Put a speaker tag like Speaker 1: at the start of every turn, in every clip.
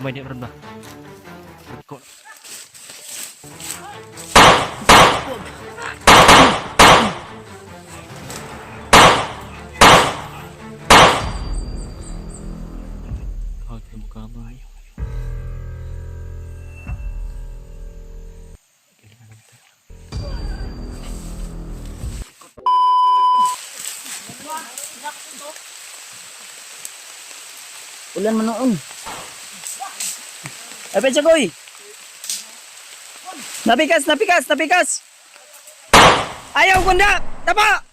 Speaker 1: May di ron ba? Ko. Kau temu kabar ayo.
Speaker 2: Ulan man noon. Apit siya koy. Napikas, napikas, napikas. Ayaw kunda. Dapa.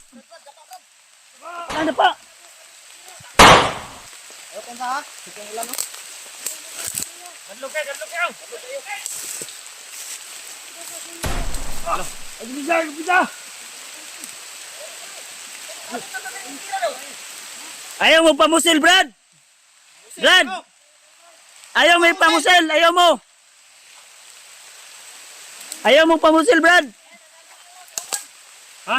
Speaker 2: Ano pa?
Speaker 3: Ayaw kanta ha? Sige ulan no?
Speaker 1: Gadlok kayo.
Speaker 2: Ay, bisa, bisa. Ayaw mo pamusil, Brad. Brad. Ayaw mo pamusil, ayaw mo. Ayaw mo pamusil, Brad.
Speaker 1: Ha?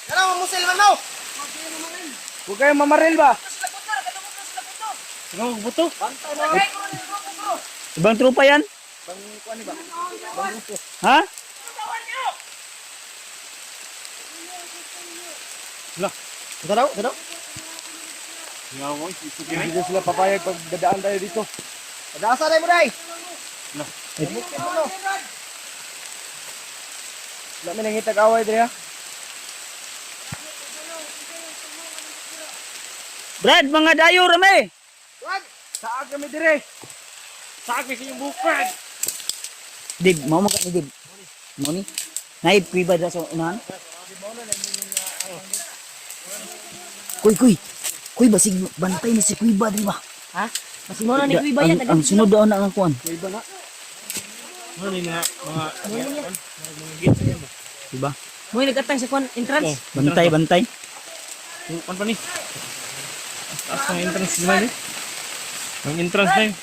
Speaker 3: Kala mo musil man no?
Speaker 2: Huwag kayong mamaril ba?
Speaker 1: Ano buto?
Speaker 2: Ibang trupa yan?
Speaker 3: Bang kuan ni ba? Bang grupo.
Speaker 2: Ha?
Speaker 1: Lah,
Speaker 3: Ito daw, ito daw.
Speaker 1: yawo isuki
Speaker 3: Hindi sila papayag pag dadaan tayo dito. Pag-asa tayo mo day.
Speaker 1: Lah,
Speaker 3: Mukit mo no. Wala may nangitag away dre ha.
Speaker 2: Brad, mga dayo rame.
Speaker 3: Wag! Saag kami dire.
Speaker 1: sakit sa yung bukad.
Speaker 2: Dib, mau makan ni Dib. Mau ni? Naib kuiba dah sa unahan. Kuy. Kuy basig bantay ni si kuiba di ba?
Speaker 4: Ha? Masih mo na ni Kuya yan.
Speaker 2: Ang sunod daw na ang kuan.
Speaker 3: Iba na.
Speaker 1: Ano ni mga gate sa ba?
Speaker 2: Diba?
Speaker 4: Mo yung nag-atang sa kwan entrance.
Speaker 2: Bantay, bantay.
Speaker 1: Ano pa ni? Taas ng entrance di ba ni? Ang entrance na yun.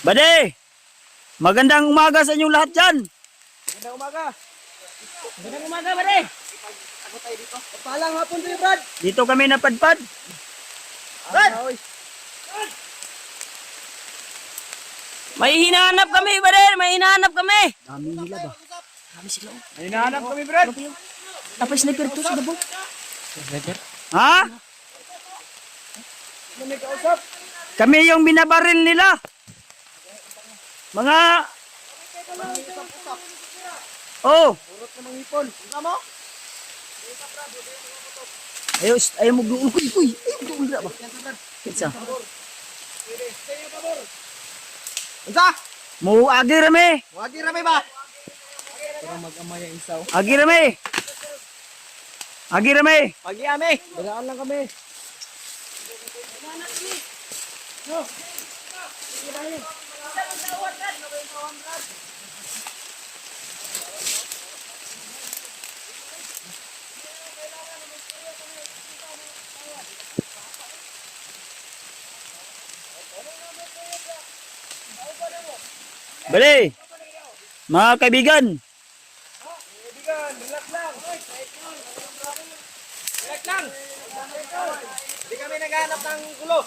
Speaker 2: Bade! Magandang umaga sa inyong lahat dyan.
Speaker 3: Magandang umaga.
Speaker 4: Magandang umaga ba rin?
Speaker 3: Ako tayo dito. Palang hapon dire Brad.
Speaker 2: Dito kami napadpad.
Speaker 3: Brad!
Speaker 4: May hinahanap kami ba rin? May hinahanap kami.
Speaker 2: Dami nila ba?
Speaker 4: Kami sila.
Speaker 3: May hinahanap kami Brad.
Speaker 4: Tapos sniper to sa dabog.
Speaker 2: Ha?
Speaker 3: Ano may kausap?
Speaker 2: Kami yung binabaril nila. Mga... Oh!
Speaker 3: Urot na manghipon. Ano mo?
Speaker 2: Ayaw mo gluul. Kuy. Ayaw mo gluul ba? Kitsa.
Speaker 3: Unsa?
Speaker 2: Mo agi rame.
Speaker 3: Wagi rami ba? Para mag-amay ang isaw.
Speaker 2: Agi rame. Agi rame.
Speaker 3: Pagi ame. Dalaan lang kami.
Speaker 2: Bali. Mga kaibigan.
Speaker 3: Relax lang. Hindi kami naghahanap ng gulo.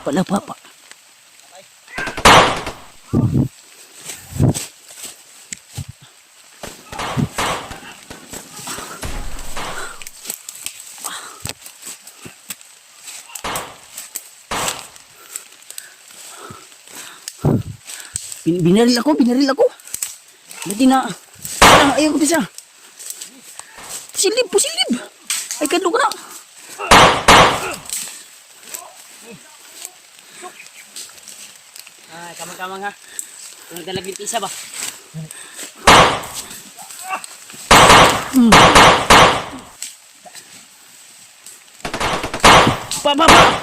Speaker 2: Pala papa. Binaril ako. Dati na. Parang ayaw ko bisa. pusilib, pusilib. Ay, kadlo ka na.
Speaker 4: Ay, kamang-kamang ha. Kung nagdalagin isa ba?
Speaker 2: Pa.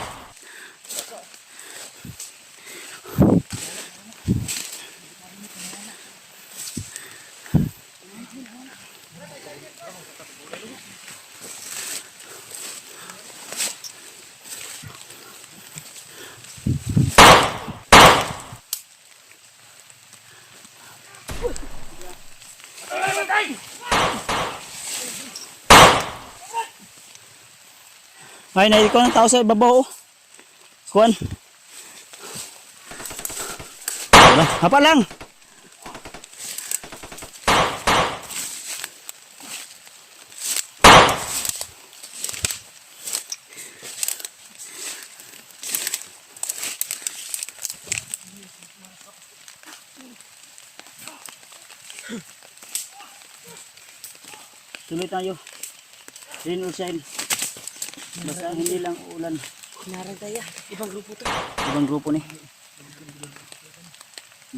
Speaker 2: Ay, naiko ng tao sa ibabaw. Kuan. Wala, hapa lang. Tuloy tayo. Rain or shine. Basta hindi lang uulan.
Speaker 4: Narang tayo. Ibang grupo to.
Speaker 2: Ibang grupo ni.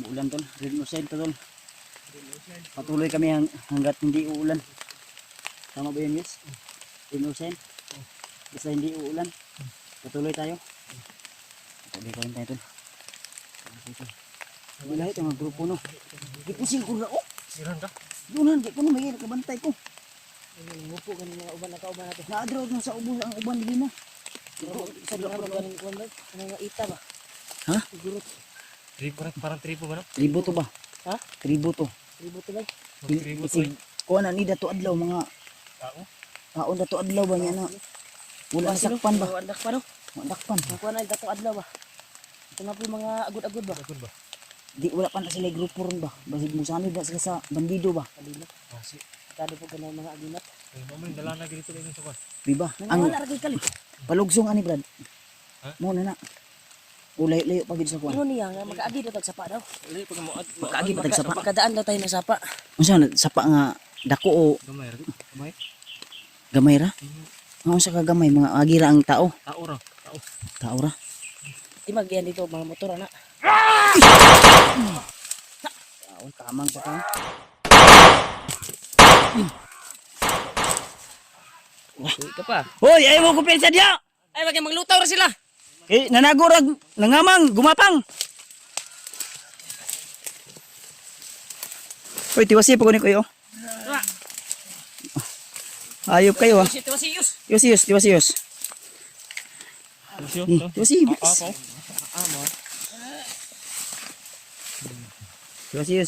Speaker 2: Uulan tol. Rain or shine to tol. Patuloy kami hanggat hindi uulan. Tama ba yun guys? Rain or shine. Basta hindi uulan. Patuloy tayo. Patuloy pa rin tayo tol. Wala ito mga grupo no. Ipusing ko na oh.
Speaker 1: Siran ka?
Speaker 2: Doon hindi ko na may kabantay ko.
Speaker 4: Ngupo ka ng mga uban na kauban natin.
Speaker 2: Naadro na sa ubos ang uban din mo.
Speaker 4: Sa lugar ng uban ng uban ba? Mga ita ba?
Speaker 2: Ha?
Speaker 4: Siguro.
Speaker 1: Parang tripo ba no?
Speaker 2: Tribo to ba?
Speaker 4: Ha?
Speaker 2: Tribo to.
Speaker 4: Ribo to ba?
Speaker 1: Tripo to eh.
Speaker 2: Kuha na ni dato adlaw mga
Speaker 1: Tao?
Speaker 2: taon dato adlaw ba niya na. Wala sakpan ba?
Speaker 4: Andak pa no?
Speaker 2: Dakpan.
Speaker 4: Nakuha na dato adlaw ba? Ito na po yung mga agud-agud ba?
Speaker 1: Agad ba?
Speaker 2: Di wala pa na sila grupo ron ba? Basig mo sanay ba sila sa bandido ba?
Speaker 4: Kalino.
Speaker 1: Si
Speaker 4: Kado po ganun mga aginat.
Speaker 1: Mamay dala na dito din sa kwan.
Speaker 2: Di ba?
Speaker 4: Ang
Speaker 2: Ang
Speaker 4: laragay kalit.
Speaker 2: palugsong ani Brad.
Speaker 1: Ha?
Speaker 2: Mo na na. Ulay-layo pa gid sa
Speaker 4: Ano
Speaker 2: kuan.
Speaker 4: niya nga makaagi daw tag sapa daw.
Speaker 1: Pag mo
Speaker 2: Makaagi pa tag sapa.
Speaker 4: Makadaan daw tayo ng sapa.
Speaker 2: Unsa na sapa nga dako o
Speaker 1: gamay ra. Gamay.
Speaker 2: gamay ra? Ano sa kagamay mga agira ang tao?
Speaker 1: Tao ra. Tao.
Speaker 2: Tao ra.
Speaker 4: Di magyan dito mga motor ana.
Speaker 2: Tao tamang sa kan.
Speaker 4: Ika pa.
Speaker 2: Hoy, ay mo ko pensa diya.
Speaker 4: Ay wag kayong maglutaw ra sila.
Speaker 2: Eh, nanagurag, nangamang, gumapang. Hoy, tiwasi pa ko ni kuya. Ayop kayo ah.
Speaker 4: Si Tuwasiyos.
Speaker 2: Tiwasiyos.
Speaker 1: Masyo.
Speaker 2: Tiwasi, bilis.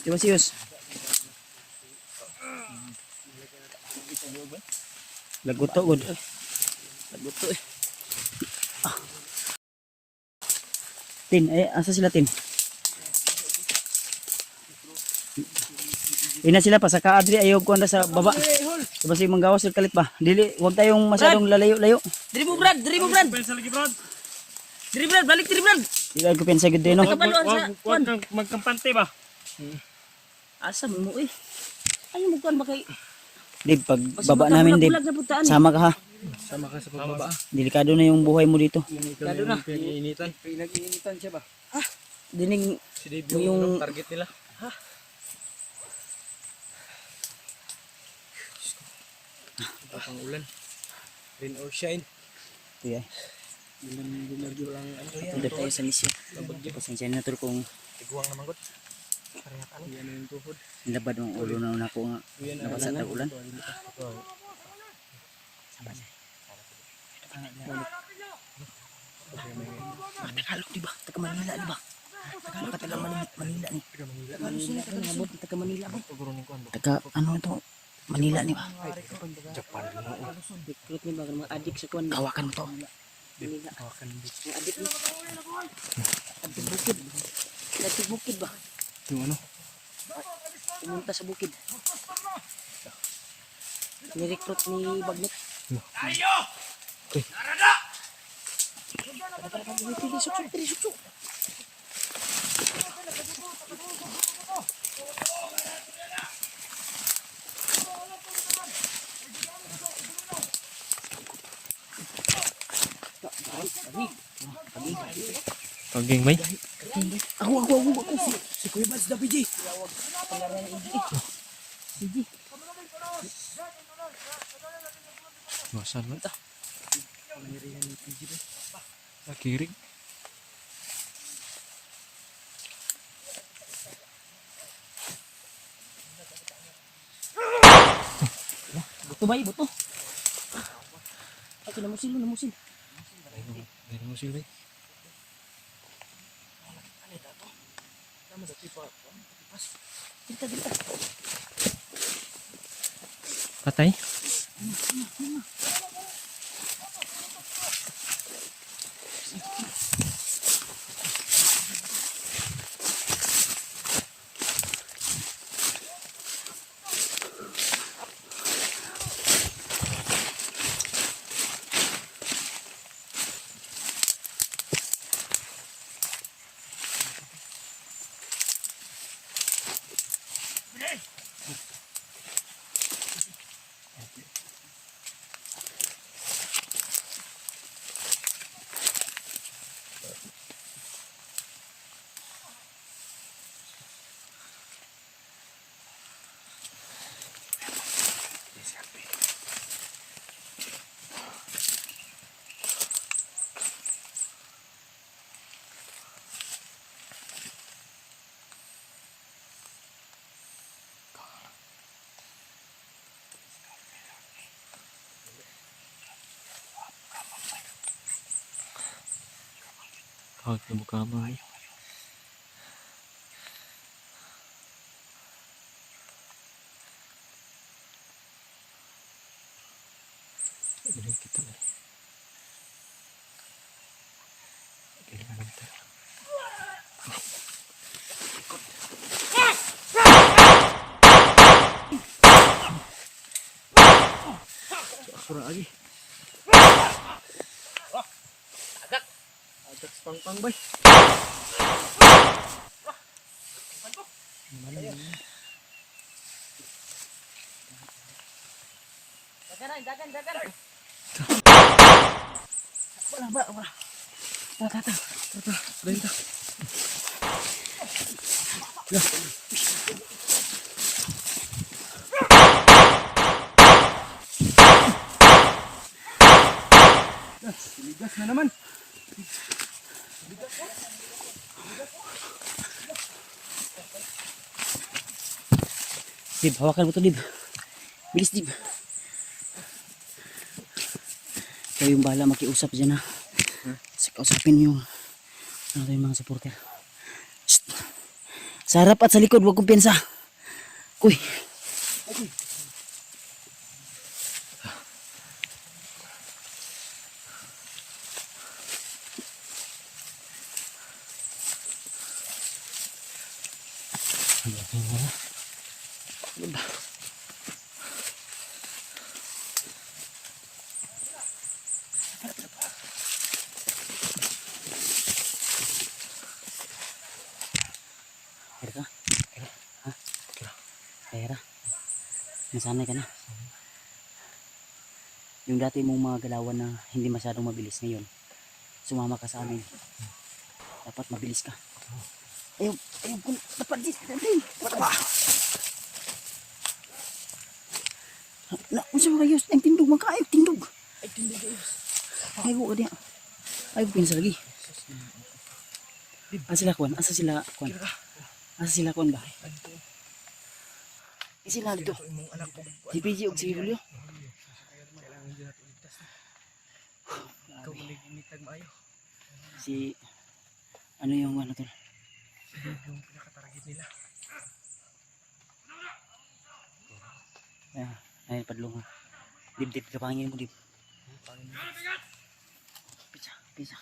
Speaker 2: Tiwasiyos. Lagot to, god.
Speaker 4: Lagot to eh.
Speaker 2: Tin, asa sila tin? Ina sila pa sa kaadri ayaw ko anda sa baba. Sa basig manggawas sa kalit pa. Dili, wag tayong masyadong lalayo-layo.
Speaker 4: Diri mo Brad.
Speaker 1: Pensa lagi Brad.
Speaker 4: Diri Brad, balik diri Brad.
Speaker 2: Dili ko pensa gid no.
Speaker 4: Kabaluan sa
Speaker 1: Wag kang magkampante ba?
Speaker 4: asa mo eh. Ay mo kuan ba kay
Speaker 2: Dib, pag baba namin dib.
Speaker 4: bulag na putaan.
Speaker 2: Sama ka ha.
Speaker 1: Sama ka sa pagbaba.
Speaker 2: Delikado na yung buhay mo dito.
Speaker 4: Lalo na.
Speaker 1: Pinag-iinitan. Pinag-iinitan siya ba?
Speaker 2: Dining
Speaker 1: Si Dave
Speaker 2: yung-
Speaker 1: yung target nila. Ito pang ulan. Rain or shine.
Speaker 2: kuya.
Speaker 1: Binagyo lang ano yan.
Speaker 2: Tudot tayo sa misyon. Pasensya na tol kung
Speaker 1: Tiguang naman gud. Parehas ano? Yan yung tuhod.
Speaker 2: labad ang ulo na ako nga
Speaker 1: Yan
Speaker 2: nabasa tag ulan. Tagalog di ba? Taga Manila di ba? Tagalog ka taga Manila ni.
Speaker 4: Nabot taga Manila ba?
Speaker 2: Taga ano to? Manila ni ba?
Speaker 1: Japan no.
Speaker 4: Recruit ni ba mga adik sa kuan.
Speaker 2: Kawakan mo to.
Speaker 4: Manila.
Speaker 1: Awakan di.
Speaker 4: Mga adik ni. Adik bukid. Adik bukid ba?
Speaker 1: Yung ano?
Speaker 4: Pumunta sa bukid. Ni-recruit ni Bagnet.
Speaker 1: Okay.
Speaker 4: Suksuk.
Speaker 1: Kaging bay.
Speaker 2: Ako. Si Kuya Bats na PJ.
Speaker 1: Masan man ta. Nakirig.
Speaker 2: Buto bay, buto. Ay, namusil.
Speaker 1: Dahil mo sila.
Speaker 2: Dito.
Speaker 1: Patay. Kag na mukha mo. Ini kita nih. Kailangan tayo. Surah lagi. Agak pang bay.
Speaker 3: Dagan.
Speaker 2: Wala. Tata.
Speaker 1: Renta.
Speaker 2: Ligas na naman. Dib, hawakan mo to, Dib. Bilis, Dib. Kayo yung bahala makiusap dyan, ha. Kausapin yung yung mga supporter. Shhh. Sa harap at sa likod, huwag kumpiyansa. Kuy. Kaya ka? Ha? Kaya ka? Nasanay ka na? Yung dati mong mga galawan na hindi masyadong mabilis ngayon, sumama ka sa amin. Dapat mabilis ka. Ayaw, kung dapat dis. Unsa mga kayos? Ang tindog, magkaayog tindog. Ay, tindog kayos. Ayaw ka diya. Ayaw pinsa lagi. Asa sila kuan? Asa sila kuan ba? Sila dito. Si PG og si Julio.
Speaker 3: Ikaw maligmitag maayo.
Speaker 2: Si ano yung ano tol?
Speaker 3: Yung pinaka-target nila.
Speaker 2: Ay padlong ha. Dib kapangin mo dib. Pisa.